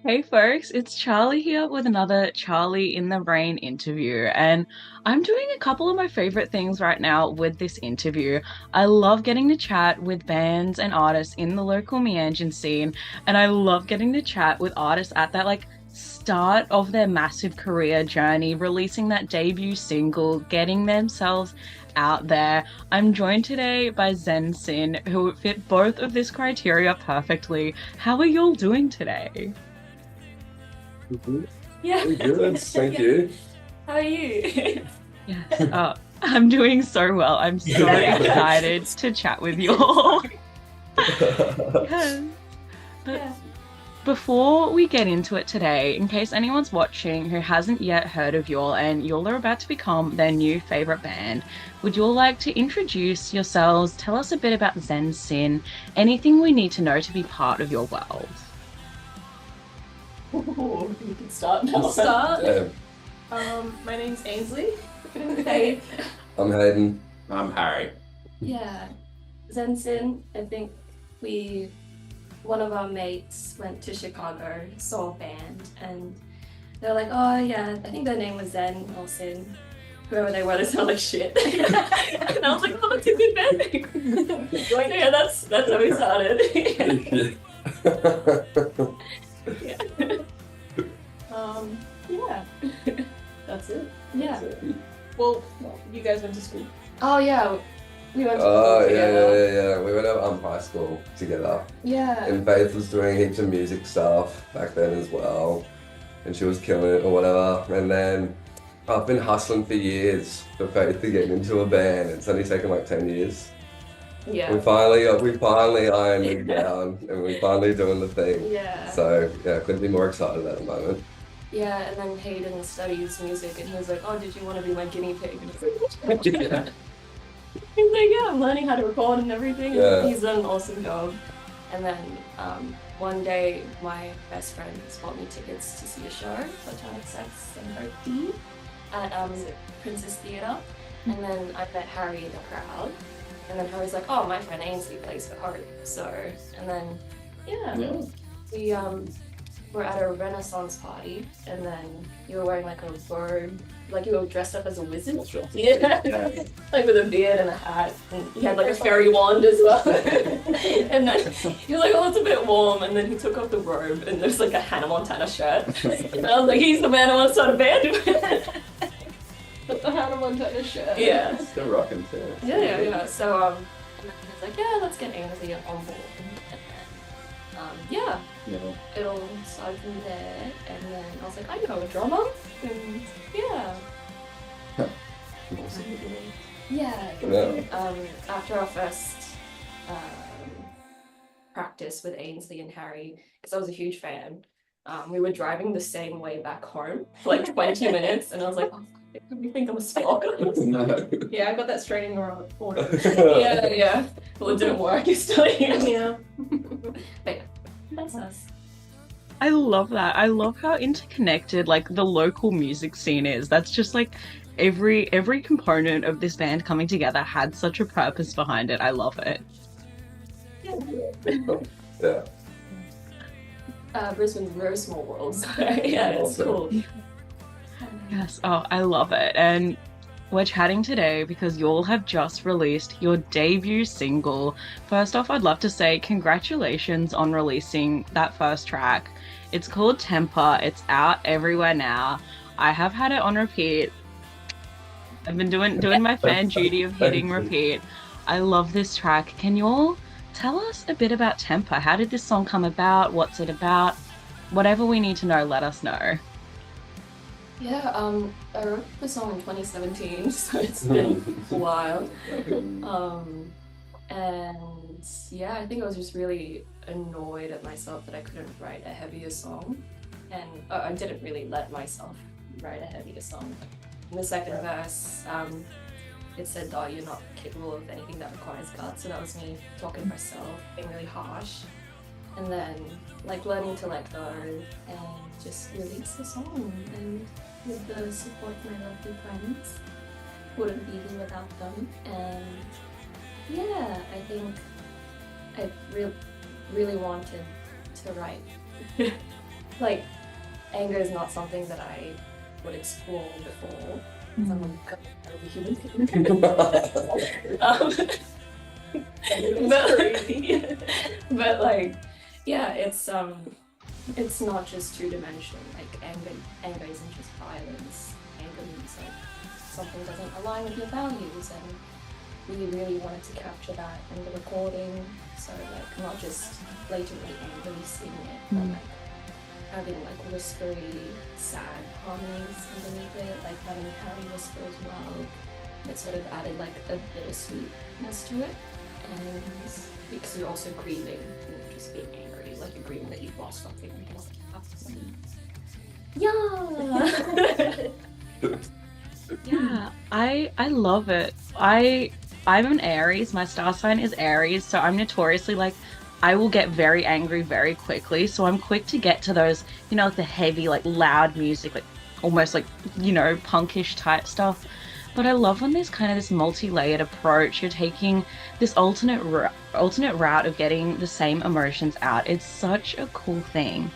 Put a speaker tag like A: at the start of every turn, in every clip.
A: Hey folks, it's Charlie here with another Charlie in the Rain interview. And I'm doing a couple of my favorite things right now with this interview. I love getting to chat with bands and artists in the local Meanjin scene, and I love getting to chat with artists at that start of their massive career journey, releasing that debut single, getting themselves out there. I'm joined today by Zen Sin, who fit both of this criteria perfectly. How are y'all doing today?
B: Mhm.
C: Yeah.
B: Very good. Thank
C: Yeah.
B: you.
C: How are you?
A: Yes. I'm doing so well. I'm so excited to chat with you all. Yes. But
C: Yeah.
A: before we get into it today, in case anyone's watching who hasn't yet heard of y'all and y'all are about to become their new favorite band, would you all like to introduce yourselves? Tell us a bit about Zen Sin, anything we need to know to be part of your world.
C: Ooh, you can start now.
D: Start.
B: Yeah,
D: My name's Ainsley.
C: Hey.
B: I'm Hayden.
E: I'm Harry.
C: Yeah. Zen Sin, I think one of our mates went to Chicago, saw a band, and they're like, oh yeah, I think their name was Zen or Sin. Whoever they were, they sound like shit. And I was like, oh, that's a good band name. Yeah, that's how we started. Yeah. Yeah.
D: That's it.
C: Yeah.
D: Well, you guys went to school.
C: Oh yeah, we went to
B: Oh,
C: school
B: yeah,
C: together.
B: yeah, yeah. We went out high school together.
C: Yeah.
B: And Faith was doing heaps of music stuff back then as well. And she was killing it or whatever. And then I've been hustling for years for Faith to get into a band. It's only taken like 10 years.
C: Yeah.
B: We finally ironed it down and we're finally doing the thing.
C: Yeah.
B: So, yeah, couldn't be more excited at the moment.
C: Yeah, and then Hayden studies music, and he was like, "Oh, did you want to be my guinea pig?" And I was like,
B: Yeah.
C: he's like, "Yeah, I'm learning how to record and everything." And
B: Yeah.
C: he's done an awesome job. And then one day, my best friend bought me tickets to see a show, Platonic Sex and OD, at Princess Theatre. And then I met Harry in the crowd. And then Harry's like, "Oh, my friend Ainsley plays for Harry." So, and then, yeah. We were at a Renaissance party, and then you were wearing like a robe, like you were dressed up as a wizard.
E: That's right.
C: Yeah, like with a beard and a hat, and he had like a fairy wand as well. And then he was like, "Oh, it's a bit warm," and then he took off the robe, and there's like a Hannah Montana shirt. And I was like, "He's the man who wants to start a band."
D: But the Hannah Montana shirt.
C: Yeah.
E: Still rocking too.
C: Yeah. So and then he was like, "Yeah, let's get Ainsley on board." And then, yeah.
E: Yeah.
C: It'll start from there, and then I was like, I know a drummer, and yeah. Yeah.
B: Yeah.
C: After our first practice with Ainsley and Harry, because I was a huge fan, we were driving the same way back home for like 20 minutes, and I was like, oh, you think I'm a stalker?
E: No.
D: Yeah, I got that straight in the order.
C: Yeah. Well, it didn't work. You're still here.
D: Yeah.
C: But yeah, that's us.
A: I love that. I love how interconnected the local music scene is. That's just every component of this band coming together had such a purpose behind it. I love it.
B: Yeah.
C: Brisbane's a very small world, so yeah, it's cool.
A: Yes. Oh, I love it. And we're chatting today because you all have just released your debut single. First off, I'd love to say congratulations on releasing that first track. It's called Temper. It's out everywhere now. I have had it on repeat. I've been doing my fan duty of hitting repeat. I love this track. Can you all tell us a bit about Temper? How did this song come about? What's it about? Whatever we need to know, let us know.
C: Yeah, I wrote the song in 2017, so it's been a while. And yeah, I think I was just really annoyed at myself that I couldn't write a heavier song. And I didn't really let myself write a heavier song. In the second verse, it said, "Oh, you're not capable of anything that requires guts," and that was me talking to myself, being really harsh. And then learning to let go and just release the song, and with the support of my lovely friends, wouldn't be here without them. And yeah, I think I really wanted to write like anger is not something that I would explore before. So I'm a human being. But like, yeah, it's not just two-dimensional. Like anger isn't just violence. Anger means like something doesn't align with your values, and we really wanted to capture that in the recording. So like not just blatantly angrily singing it, but like having like whispery, sad harmonies underneath it, like having Harry whisper as well. It sort of added like a bittersweetness to it, and because you're also grieving, you're not just being angry, like you're grieving that you've lost something. Yeah.
A: Yeah, I love it. I'm an Aries. My star sign is Aries, so I'm notoriously like I will get very angry very quickly. So I'm quick to get to those, like the heavy, like loud music, like almost like, punkish type stuff. But I love when there's kind of this multi-layered approach. You're taking this alternate route of getting the same emotions out. It's such a cool thing.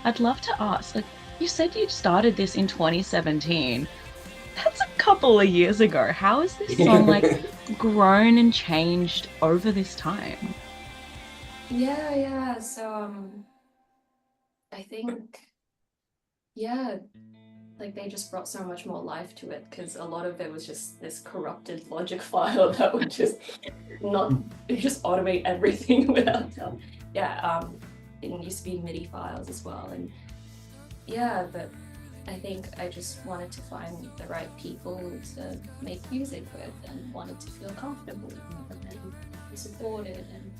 A: I'd love to ask, like, you said you started this in 2017. That's a couple of years ago. How has this song like grown and changed over this time?
C: Yeah. So I think yeah, like they just brought so much more life to it because a lot of it was just this corrupted logic file that would just not just automate everything without telling. Yeah, it used to be MIDI files as well, and yeah, but I think I just wanted to find the right people to make music with and wanted to feel comfortable with them and be supported, and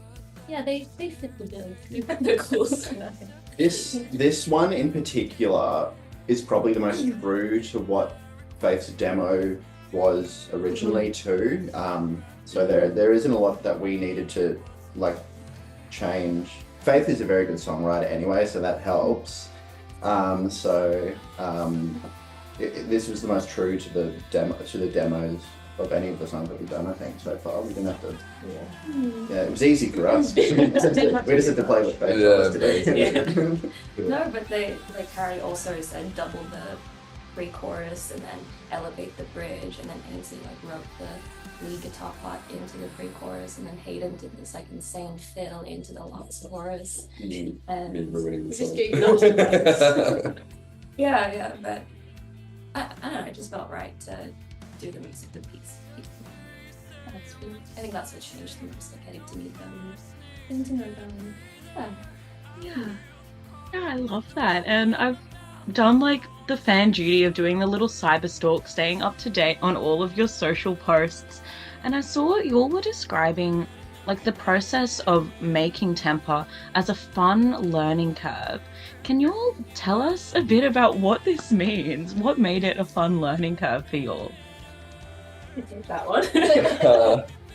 C: yeah, they fit the bill. They're cool.
E: This one in particular is probably the most true to what Faith's demo was originally too. So there isn't a lot that we needed to like change. Faith is a very good songwriter anyway, so that helps. This was the most true to the demos of any of the songs that we've done, I think, so far. We didn't have to. Yeah, it was easy for us. We just had to play with Faith today.
C: No, but they like Harry also said double the pre-chorus and then elevate the bridge, and then Ainsley like wrote the lead guitar part into the pre-chorus, and then Hayden did this like insane fill into the last chorus. And
B: ruining the
C: just
B: song.
C: yeah, but I don't know, it just felt right to do the music the piece. I think that's what changed the most, like getting to meet them, getting to know them.
A: Yeah, I love that. And I've done like the fan duty of doing the little cyber stalk, staying up to date on all of your social posts. And I saw you all were describing like the process of making Temper as a fun learning curve. Can you all tell us a bit about what this means? What made it a fun learning curve for you all?
C: I think that one.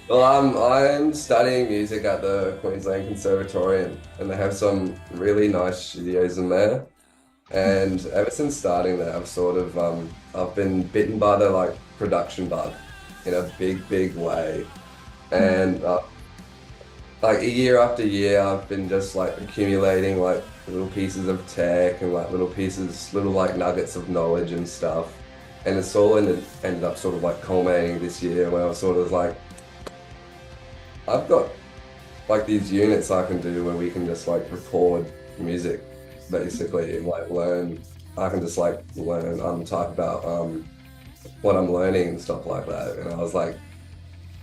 B: Well, I'm studying music at the Queensland Conservatorium, and they have some really nice studios in there. And ever since starting there, I've been bitten by the like production bug in a big way. And like year after year, I've been just like accumulating like little pieces of tech and like little like nuggets of knowledge and stuff. And it's all ended up sort of like culminating this year where I was sort of like, I've got like these units I can do where we can just like record music basically and like learn. I can just like learn, talk about what I'm learning and stuff like that. And I was like,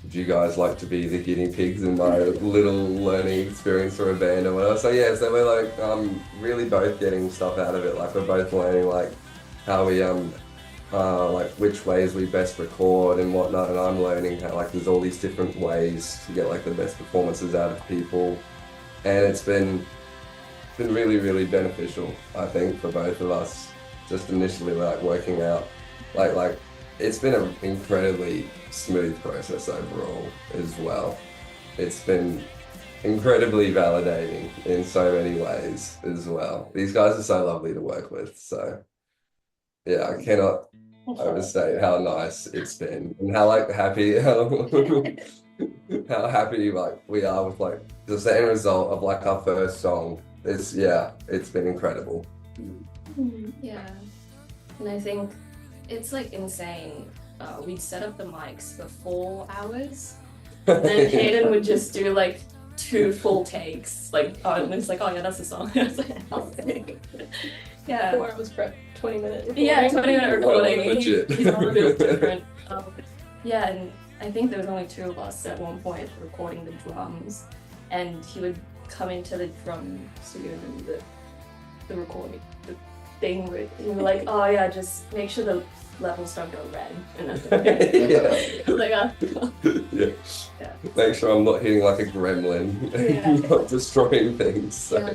B: would you guys like to be the guinea pigs in my little learning experience for a band or whatever? So yeah, so we're like really both getting stuff out of it. Like we're both learning like how we like which ways we best record and whatnot, and I'm learning how like there's all these different ways to get like the best performances out of people, and it's been really beneficial, I think, for both of us. Just initially like working out like it's been an incredibly smooth process overall as well. It's been incredibly validating in so many ways as well. These guys are so lovely to work with, so yeah, I cannot overstate how nice it's been and how like happy how happy like we are with like the end result of like our first song. It's been incredible.
C: Yeah. And I think it's like insane. We'd set up the mics for 4 hours, and then Hayden would just do like 2 full takes. Like, and it's like, oh yeah, that's the song. I was like, oh, yeah.
D: 4 hours prep, 20 minutes.
C: Yeah, 20-minute recording.
B: Well, legit.
C: He's a little bit different. Yeah, and I think there was only 2 of us at one point recording the drums, and he would come into the drum studio and the recording, the thing would, and we were like, oh yeah, just make sure the levels don't go red. And that's okay. I was like,
B: Yeah.
C: Yeah.
B: Make sure I'm not hitting like a gremlin and not destroying things. So.
C: Yeah.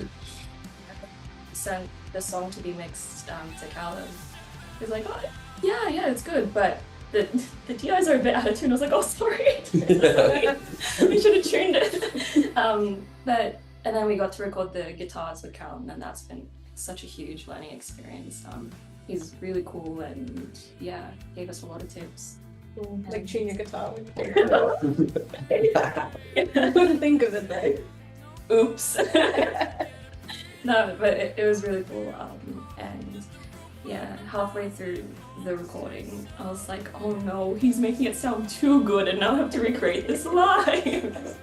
C: Sent the song to be mixed to Callum. He was like, oh, yeah, it's good, but the DIs are a bit out of tune. I was like, oh, sorry.
B: Yeah.
C: We should have tuned it. And then we got to record the guitars with Callum, and that's been such a huge learning experience. He's really cool and gave us a lot of tips.
D: Like tune your guitar with I wouldn't think of it though.
C: Oops. No, but it was really cool. And halfway through the recording, I was like, oh no, he's making it sound too good, and now I have to recreate this live.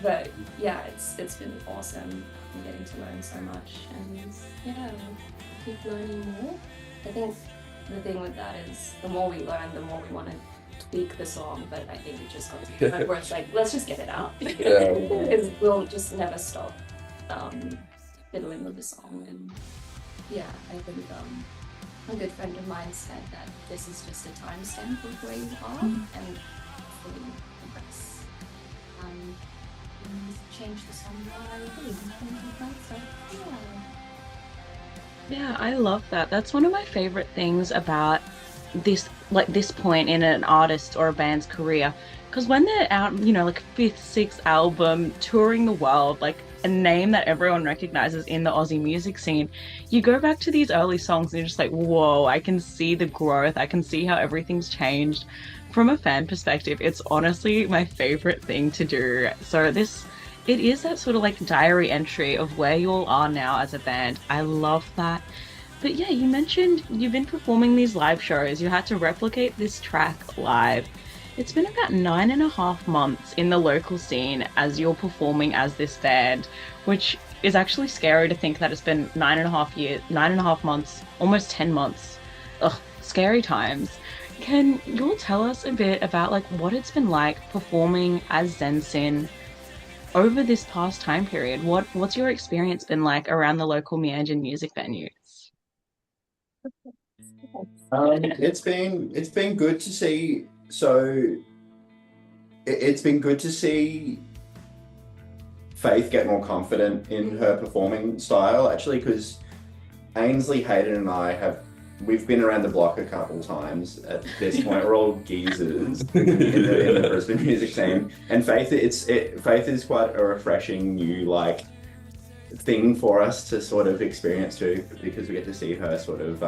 C: But yeah, it's been awesome. I'm getting to learn so much, and keep learning more. I think the thing with that is the more we learn, the more we want to tweak the song, but I think it just got to the point where it's like, let's just get it out. Because we'll just never stop fiddling with the song. And I think a good friend of mine said that this is just a timestamp of where you are, and hopefully progress. Change the song live.
A: Yeah, I love that. That's one of my favorite things about this point in an artist or a band's career. Because when they're out, like 5th, 6th album, touring the world, like a name that everyone recognizes in the Aussie music scene, you go back to these early songs and you're just like, whoa, I can see the growth. I can see how everything's changed. From a fan perspective, it's honestly my favorite thing to do. So it is that sort of like diary entry of where you all are now as a band. I love that. But yeah, you mentioned you've been performing these live shows. You had to replicate this track live. It's been about 9.5 months in the local scene as you're performing as this band, which is actually scary to think that it's been 9.5 months, almost 10 months. Ugh, scary times. Can you all tell us a bit about like what it's been like performing as Zen Sin over this past time period? What's your experience been like around the local Meanjin music venues?
E: It's been good to see. So it's been good to see Faith get more confident in her performing style, actually, because Ainsley, Hayden, and we've been around the block a couple times at this point. We're all geezers in the Brisbane music scene, and Faith is quite a refreshing new thing for us to sort of experience too, because we get to see her sort of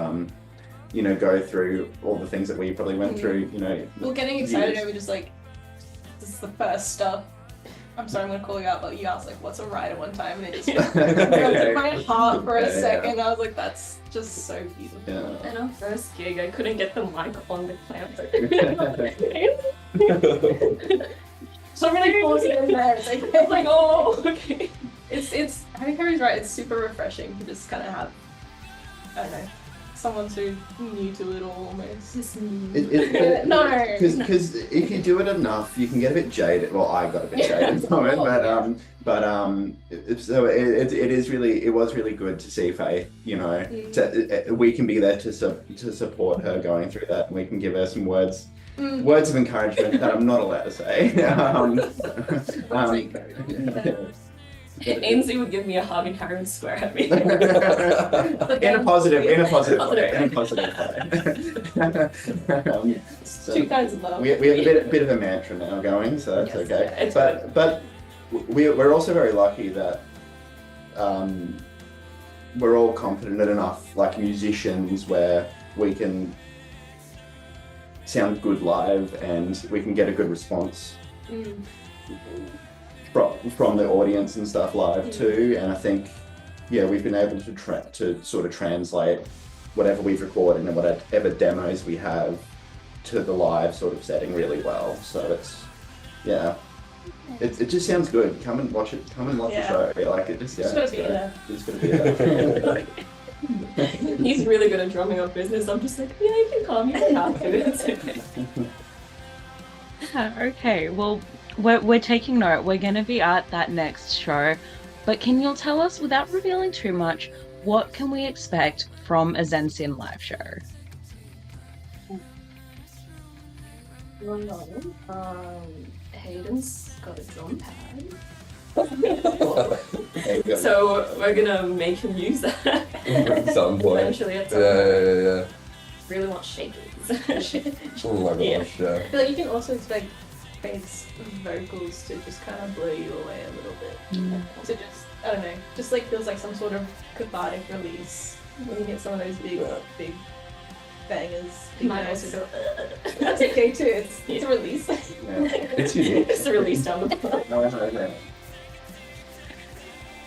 E: go through all the things that we probably went through.
D: Well, getting excited over just like this is the first stuff. I'm sorry, I'm gonna call you out, but you asked like, "What's a rider?" one time, and it just broke my heart for a second. I was like, "That's just so beautiful."
E: Yeah.
C: And our first gig, I couldn't get the mic on the clamp.
D: So I'm really pausing in there. It's like, oh, okay. It's. I think Harry's right. It's super refreshing to just kind of have, I don't know, someone so new to it all almost. No.
E: Because if you do it enough, you can get a bit jaded. Well, I got a bit jaded from it, it was really good to see Faith. We can be there to support her going through that, and we can give her some words of encouragement that I'm not allowed to say.
C: Ainsley would give me a hug and Harry would swear at me.
E: in a positive way.
D: Two kinds of love.
E: We have a bit of a mantra now going, so that's okay. But we're also very lucky that we're all confident enough, like musicians, where we can sound good live and we can get a good response from the audience and stuff live too. And I think yeah, we've been able to sort of translate whatever we've recorded and whatever demos we have to the live sort of setting really well. So it's, yeah, it just sounds good. Come and watch it. Come and watch the show. Like it just, yeah,
D: Just gotta be there.
E: It's gonna be there.
C: He's really good at drumming up business. I'm just like, yeah, you can come, you don't have to. It's okay.
A: Yeah, okay, well, we're taking note. We're going to be at that next show. But can you tell us, without revealing too much, what can we expect from a Zen Sin live show?
C: Hayden's got a drum pad.
E: There you go.
C: So we're gonna make him use that
B: At some point.
C: eventually at some
B: Yeah.
C: point. Really want shakers.
B: Oh my
C: Yeah.
B: gosh, yeah.
D: I feel like you can also expect Faith's vocals to just kind of blow you away a little bit. To just, I don't know, just like feels like some sort of cathartic release when you get some of those big bangers.
C: He might also go.
D: That's okay too. It's a release.
E: It's unique.
C: It's a release down the front.
E: No,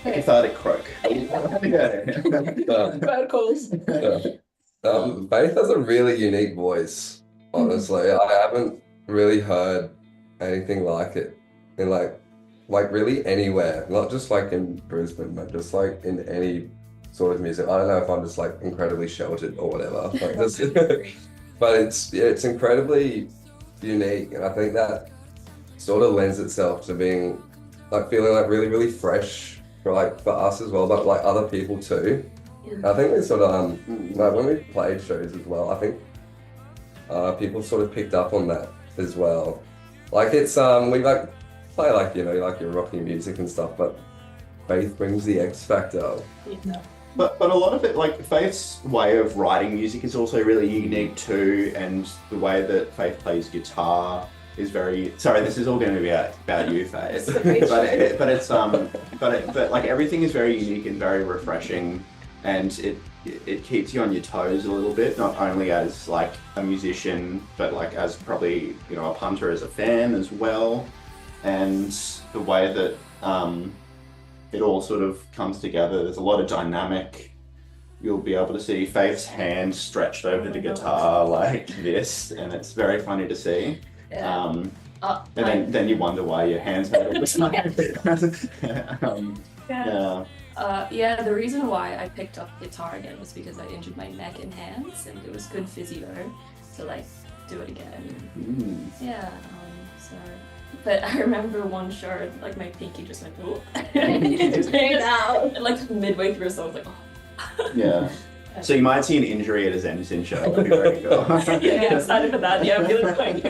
E: cathartic croak.
D: Vocals.
B: Faith has a really unique voice, honestly. I haven't really heard anything like it in like really anywhere, not just like in Brisbane, but just like in any sort of music. I don't know if I'm just like incredibly sheltered or whatever. Like this, but it's incredibly unique, and I think that sort of lends itself to being like feeling like really, really fresh for us as well, but like other people too. I think we sort of like when we played shows as well, I think people sort of picked up on that as well. Like it's we like play like, you know, like your rocky music and stuff, but Faith brings the X factor.
D: Yeah.
E: But a lot of it, like Faith's way of writing music is also really unique too, and the way that Faith plays guitar is very. Sorry, this is all going to be about you, Faith. But like everything is very unique and very refreshing, and it keeps you on your toes a little bit, not only as like a musician, but like as probably, you know, a punter, as a fan as well, and the way that it all sort of comes together. There's a lot of dynamic. You'll be able to see Faith's hand stretched over the guitar like this, and it's very funny to see.
C: Yeah.
E: And then you wonder why your hands are this
C: Yeah, the reason why I picked up guitar again was because I injured my neck and hands, and it was good physio to like do it again. Yeah, so. But I remember one show, like my pinky just went, oh. Like midway through a song, I was like, oh.
E: Yeah. So you might see an injury at a Zen Sin show. That'd be very cool.
C: Yeah, get excited for that. Yeah, I'm feeling fine.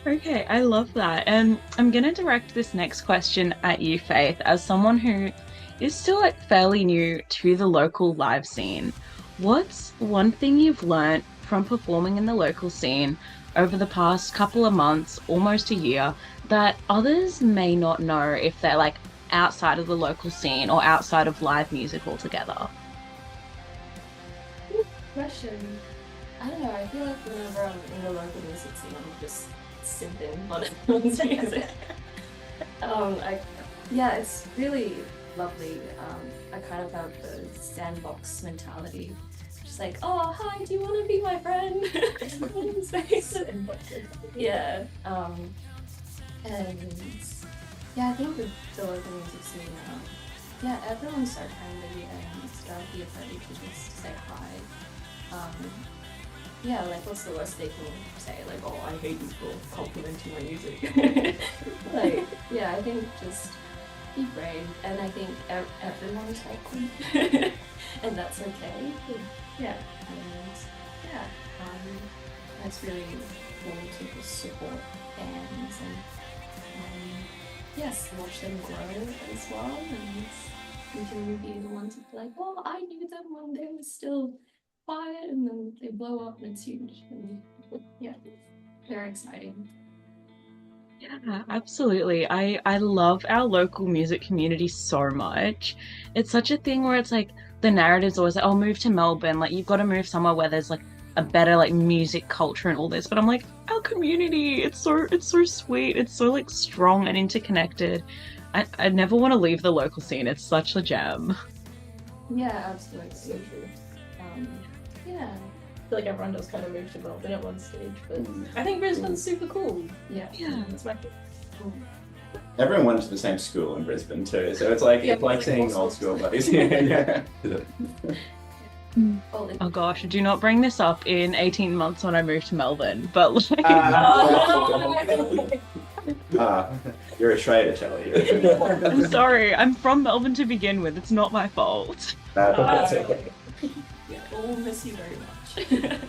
A: Okay, I love that. And I'm going to direct this next question at you, Faith, as someone who is still like fairly new to the local live scene. What's one thing you've learnt from performing in the local scene over the past couple of months, almost a year, that others may not know if they're like outside of the local scene or outside of live music altogether?
C: Good question. I don't know, I feel like whenever I'm in the local music scene, I'm just simping on everyone's music. It's really lovely. I kind of have the sandbox mentality. Just like, oh, hi, do you want to be my friend? Yeah. And yeah, I think with the local music scene, everyone's so friendly and don't be afraid to just say hi. Like what's the worst they can say? Like, oh, I hate you for complimenting my music. I think just be brave, and I think everyone's awkward, and that's okay. That's really cool to just support fans and watch them grow as well, and we can be the ones that are like, oh, I knew them when they were still quiet, and then they blow up and it's huge, and very exciting.
A: Yeah, absolutely. I love our local music community so much. It's such a thing where it's like the narrative's always like, oh, move to Melbourne, like you've got to move somewhere where there's like a better like music culture and all this, but I'm like, our community, it's so sweet, it's so like strong and interconnected. I never want to leave the local scene. It's such a gem.
C: Yeah, absolutely.
D: So true.
C: Yeah.
D: I feel like everyone does kind of move to Melbourne at one stage, but
E: Mm.
D: I think Brisbane's super cool.
C: Yeah.
A: Yeah.
D: That's my favorite.
E: Everyone went to the same school in Brisbane too, so it's like
D: Yeah,
E: it's like
D: like
E: seeing
D: all
E: old
D: schools.
E: school buddies. Yeah.
C: Oh,
A: Oh gosh, do not bring this up in 18 months when I move to Melbourne. But like,
E: You're a traitor, Charlie. You're a traitor.
A: I'm sorry, I'm from Melbourne to begin with. It's not my fault.
E: That's okay.
C: yeah, we'll miss you very much.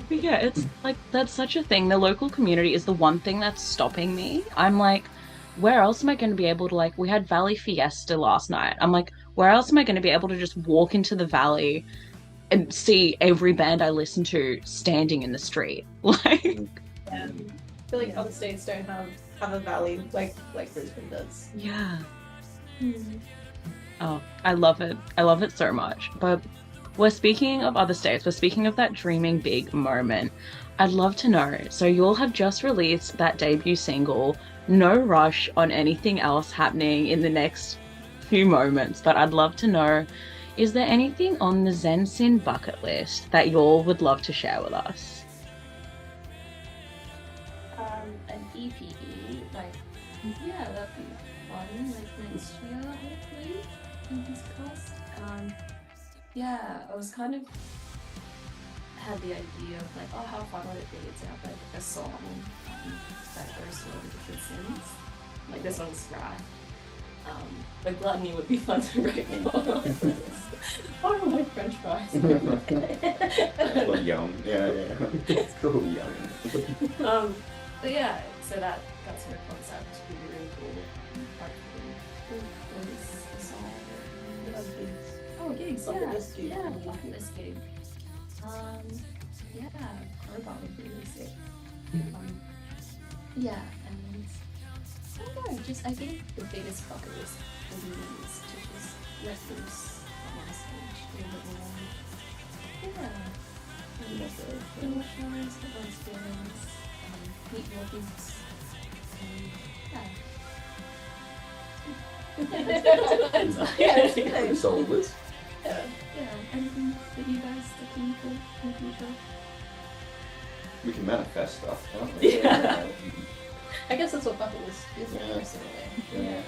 A: But yeah, it's like that's such a thing. The local community is the one thing that's stopping me. I'm like, where else am I going to be able to like? We had Valley Fiesta last night. I'm like, where else am I going to be able to just walk into the valley and see every band I listen to standing in the street? Like,
D: I feel like other states don't have a valley like Brisbane does.
A: yeah. Oh, I love it. I love it so much. But we're speaking of other states. We're speaking of that dreaming big moment. I'd love to know. So you all have just released that debut single. No rush on anything else happening in the next few moments, but I'd love to know, is there anything on the Zen Sin bucket list that you all would love to share with us?
C: An EP, like, yeah, that'd be fun, like next year, hopefully, fingers crossed. Yeah, I was kind of had the idea of like, oh, how fun would it be to have like a song that goes to all the different sins. Like this one's rad. But Gluttony would be fun to write for. Oh, my French fries.
E: Well, young. Yeah. It's cool, young.
C: But yeah, so that sort of concept would be really cool. Hopefully, was the song. Oh, gigs,
D: Bucket list gig.
C: yeah, bucket list gig. Yeah, Robot would be really sick. Yeah, and I don't know, just I think the biggest bucket list for me is to just let loose on stage, do a bit more. Yeah. Little shows, get those feelings, meet more groups.
B: Pretty solid list.
C: Yeah, anything that you guys are looking for in the future?
E: We can manifest stuff, can't we?
C: Yeah.
D: I guess that's what bucket list is
E: Yeah.
D: personally.
E: Yeah.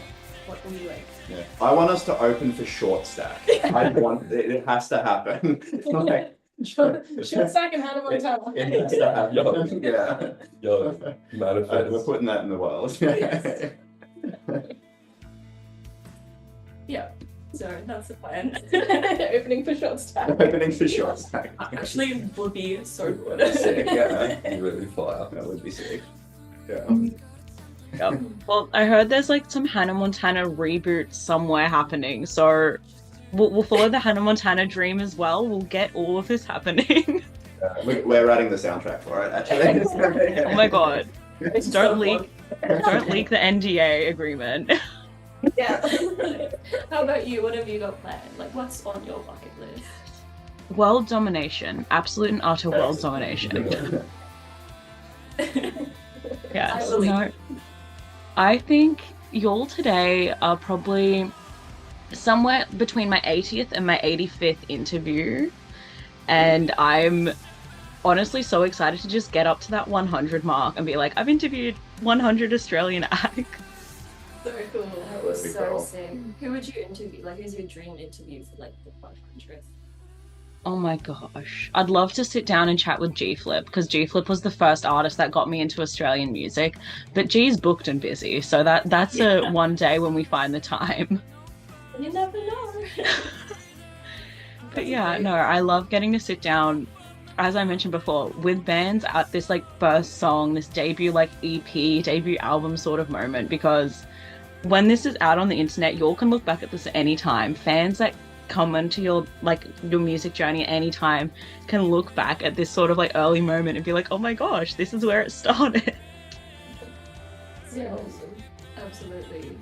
D: What will you like?
E: Yeah. I want us to open for short stack. I want it has to happen. Like,
D: Short stack and Hannah Montana.
E: it has to happen. Yeah.
B: Yo, manifest.
E: We're putting that in the world.
C: Yes. Yeah, so that's the plan.
D: Opening for short stack.
E: Opening for short stack.
C: Actually, would be so good.
E: Sick, yeah.
B: Really fire.
E: That would be sick. Yeah.
A: Yep. Well, I heard there's like some Hannah Montana reboot somewhere happening, so we'll follow the Hannah Montana dream as well. We'll get all of this happening.
E: We're writing the soundtrack for it, actually.
A: Oh my god. Don't leak the NDA agreement.
D: Yeah.
C: How about you? What have you got planned? Like, what's on your bucket list?
A: World domination. Absolute and utter world domination. Yes.
C: Absolutely.
A: No. I think y'all today are probably somewhere between my 80th and my 85th interview. And I'm honestly so excited to just get up to that 100 mark and be like, I've interviewed 100 Australian acts.
D: So cool.
C: That was
E: That'd be
C: so
E: cool.
C: sick. Who would you interview? Like, who's your dream interview for like the 100th?
A: Oh my gosh. I'd love to sit down and chat with G Flip because G Flip was the first artist that got me into Australian music. But G's booked and busy, so that's a one day when we find the time.
C: You never know.
A: But yeah, no, I love getting to sit down, as I mentioned before, with bands at this like first song, this debut like EP, debut album sort of moment, because when this is out on the internet, you all can look back at this at any time. Fans that come into your music journey at any time can look back at this sort of like early moment and be like, oh my gosh, this is where it started.
C: Yeah, absolutely.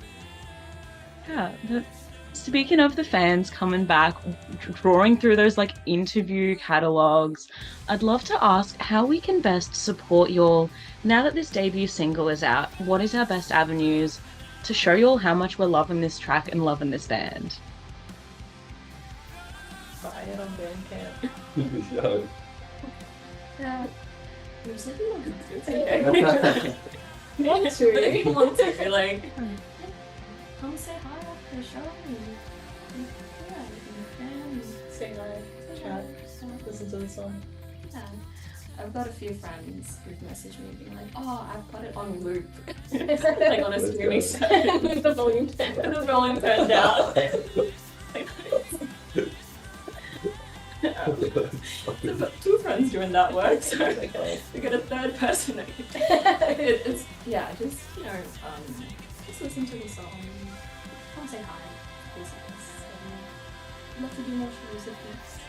A: Yeah, but speaking of the fans coming back, drawing through those like interview catalogs, I'd love to ask how we can best support y'all now that this debut single is out. What is our best avenues to show you all how much we're loving this track and loving this band.
D: Buy it on Bandcamp.
B: So,
C: Yeah. There's like a
D: Want to?
C: want to like come say hi after the show. And
D: Say hi, chat, listen to the song.
C: yeah. I've got a few friends who've messaged me being like, oh, I've got it on loop. Like on a
B: Let's
C: streaming
B: go.
C: set with the volume turned down. I've got two friends doing that work, so we get a third person. It's yeah, just just listen to the song. Come say hi. Visit us. I'd love to do more shows with this.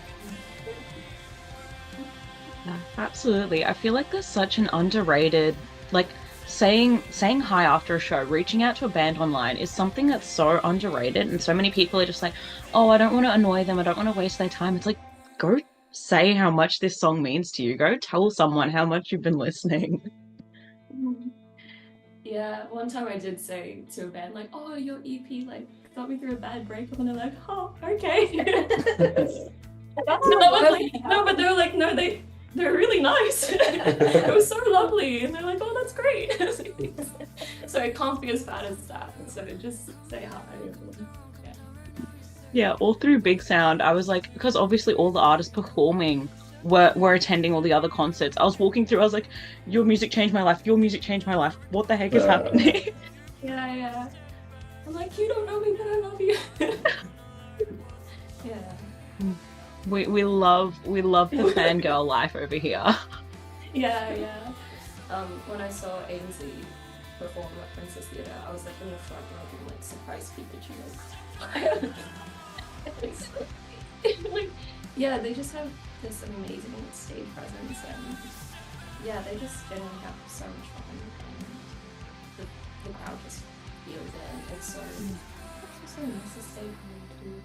A: Absolutely. I feel like there's such an underrated, like saying hi after a show, reaching out to a band online is something that's so underrated, and so many people are just like, oh, I don't want to annoy them, I don't want to waste their time. It's like, go say how much this song means to you. Go tell someone how much you've been listening.
C: Yeah, one time I did say to a band like, "Oh, your EP like got me through a bad breakup," and they're like, "Oh, okay." No, but they were like, "No, they're really nice. It was so lovely," and they're like, "Oh, that's great." So it can't be as bad as that. So just say hi.
A: Yeah, all through Big Sound, I was like, because obviously all the artists performing were attending all the other concerts. I was walking through, I was like, your music changed my life, your music changed my life. What the heck is happening?
C: Yeah. I'm like, you don't know me, but I love you. Yeah.
A: We love the fangirl life over here.
C: Yeah. When I saw Ainsley perform at Princess Theatre, I was like in the front row being like, surprise Pikachu. Like, yeah, they just have this amazing stage presence, and yeah, they just generally have so much fun, and the crowd just feels it. It's so nice to stay home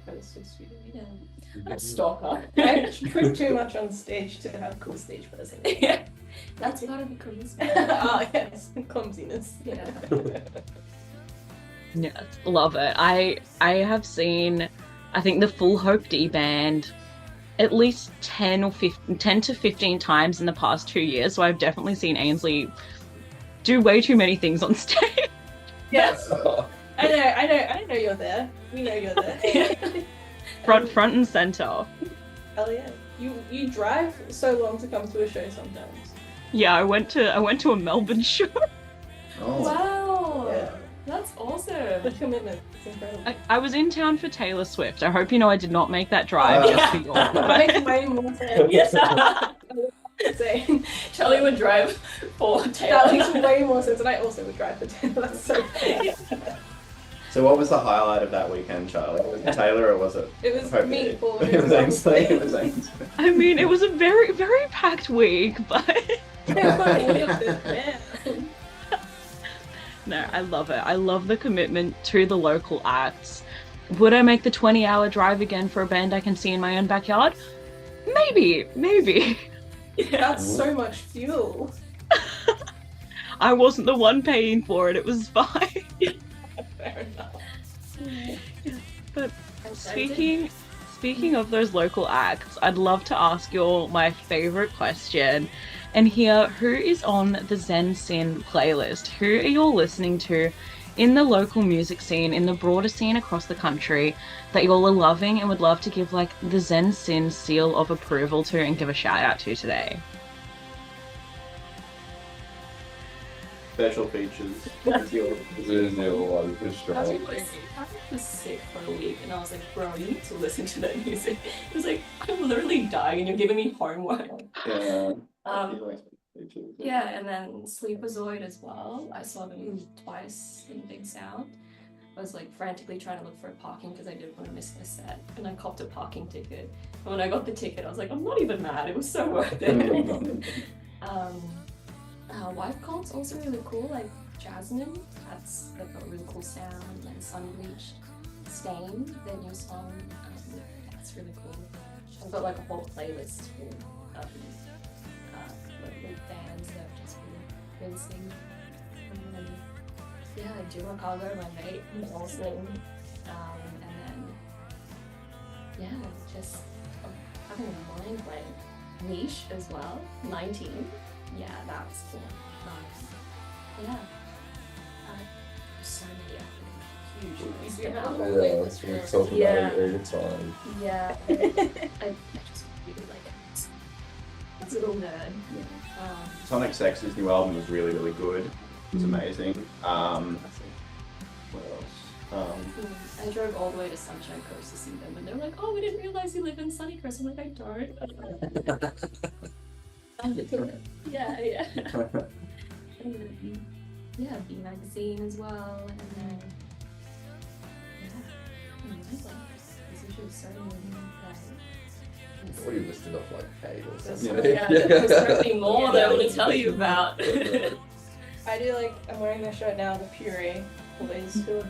D: That's so sweet.
C: yeah. Stalker.
D: I put too much on stage to have cool stage presence.
C: Yeah, that's part of the charisma.
D: Ah, yes, clumsiness.
C: Yeah.
A: Yes, love it. I have seen, I think, the Full Hope D band at least 10 to 15 times in the past 2 years, so I've definitely seen Ainsley do way too many things on stage.
D: Yes. I know you're there. We know you're there.
A: front and center.
D: Hell yeah. You drive so long to come to a show sometimes.
A: Yeah, I went to a Melbourne show.
E: Oh.
C: Wow.
D: Yeah.
C: That's
D: The
C: awesome.
D: commitment. It's incredible.
A: I was in town for Taylor Swift. I hope you know I did not make that drive
E: Oh.
A: just for York.
D: That
A: But
D: makes way more sense.
C: Yes.
D: Saying
C: Charlie would drive for
D: that
C: Taylor.
D: makes way more sense, and I also would drive for Taylor. That's so funny.
E: So what was the highlight of that weekend, Charlie? Was it Taylor or was it?
D: It was
E: Hope
D: me
E: it-
D: for
E: It was Ainsley. It was Ainsley.
A: I mean, it was a very, very packed week, but no, I love it. I love the commitment to the local acts. Would I make the 20-hour drive again for a band I can see in my own backyard? Maybe.
D: That's so much fuel.
A: I wasn't the one paying for it. It was fine.
D: Fair enough.
A: But speaking of those local acts, I'd love to ask you all my favorite question and hear who is on the Zen Sin playlist. Who are you all listening to in the local music scene, in the broader scene across the country, that you all are loving and would love to give like the Zen Sin seal of approval to and give a shout out to today?
E: Special features. It's yours.
B: This is the other one for
C: I was
B: sure.
C: just sick for a week, and I was like, bro, you need to listen to that music. It was like, I'm literally dying, and you're giving me homework.
E: Yeah. Features.
C: Yeah, and then Sleepazoid as well. I saw them twice in Big Sound. I was like frantically trying to look for a parking because I didn't want to miss their set, and I copped a parking ticket. And when I got the ticket, I was like, I'm not even mad. It was so worth it. Wife Cult's also really cool. Like Jasmine, they've got a really cool sound. And Sunbleached, Stain, their new song. That's really cool. I've got like a whole playlist full of local bands that I've just been rinsing. yeah, Juma Cargo, my mate, also, and then yeah, just having a mind blank. Niche as well, 19. Yeah, that was cool. Yeah, so many huge.
B: Yeah, we talk about it all the time.
C: Yeah, I just really like it. That's a little nerd.
E: Sonic Sex's new album was really, really good. It was amazing. What else?
C: I drove all the way to Sunshine Coast to see them, and they're like, "Oh, we didn't realize you live in Sunny Coast." I'm like, "I don't." Yeah. And then, yeah, B Magazine as well, and then usually starting with
B: What are you listing off like 8 or
C: there's
B: something?
C: there's certainly more that I want to tell you about.
D: I do like, I'm wearing this shirt now, the Puree Boys, who I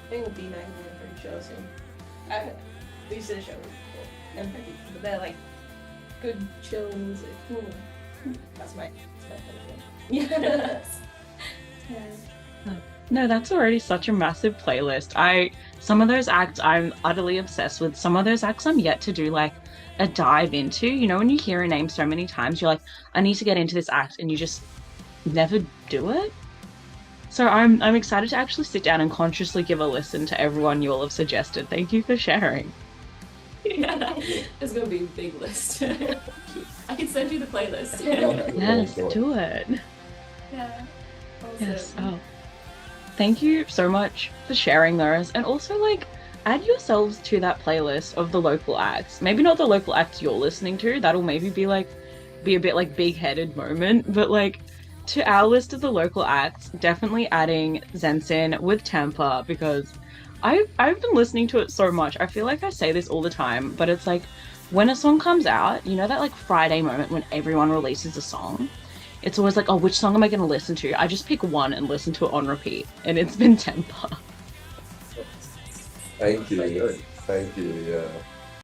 D: think will be magazine pretty show soon. We used to the show, and but they're like good chill music. That's my favorite.
C: Yes.
A: No, that's already such a massive playlist. Some of those acts I'm utterly obsessed with. Some of those acts I'm yet to do like a dive into. You know, when you hear a name so many times, you're like, I need to get into this act, and you just never do it. So I'm excited to actually sit down and consciously give a listen to everyone you all have suggested. Thank you for sharing.
C: Yeah, it's gonna be a big list. I can send you the playlist.
A: Yes, do it.
C: Yeah. Awesome.
A: Yes. Oh, thank you so much for sharing those, and also like add yourselves to that playlist of the local acts. Maybe not the local acts you're listening to. That'll maybe be a bit like big-headed moment, but like to our list of the local acts, definitely adding Zen Sin with Temper, because I've been listening to it so much. I feel like I say this all the time, but it's like when a song comes out, you know that like Friday moment when everyone releases a song? It's always like, oh, which song am I going to listen to? I just pick one and listen to it on repeat, and it's been Temper.
B: Thank you. Thank you, yeah.